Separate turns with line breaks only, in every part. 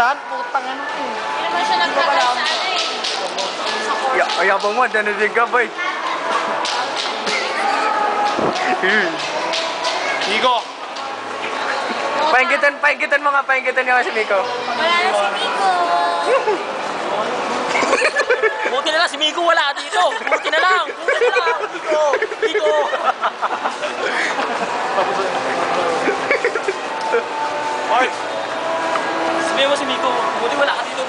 saan? Putang ano.
Hindi naman siya nagtagal sa ano eh.
Ayabang mo, danubig ka, boy.
Nico!
Painggitan mo nga, painggitan niya si Miko.
Wala na si Miko.
Buti na lang, si Miko wala dito. Buti na lang. Miko.
Hoy!
Sabihin mo si Miko. Buti wala ka dito.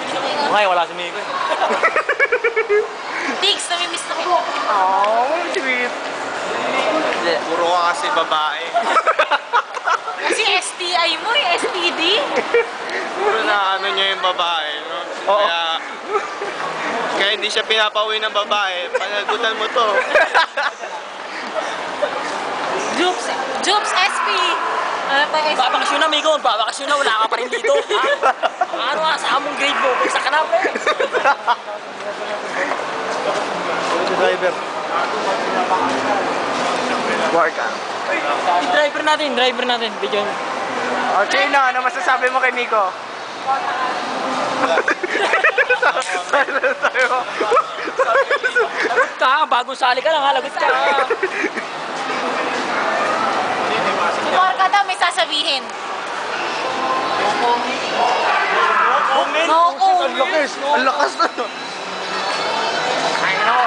Ngayon wala si Miko.
Tigs, namimiss na ko.
Oh, sweet.
Puro ka kasi babae.
Kasi STI mo eh, STD.
Puro na ano niya yung babae, no?
Oo.
Kaya hindi siya pinapauwi ng babae. Panagutan mo to.
Jobs SP. Ano pa SP?
Babakasyon na, Miko. Babakasyon na. Wala ka pa rin dito. Ha? Ano nga, sa among grade mo. Sa kanap eh.
Driver. Work out.
Driver natin. Video mo.
Oh, Chino, ano masasabi mo kay Miko? Silent tayo.
Lagot ka. Bagong sali ka lang ha. Lagot ka.
Si Marka daw may sasabihin. No comment.
Ang lakas na. Ay, no.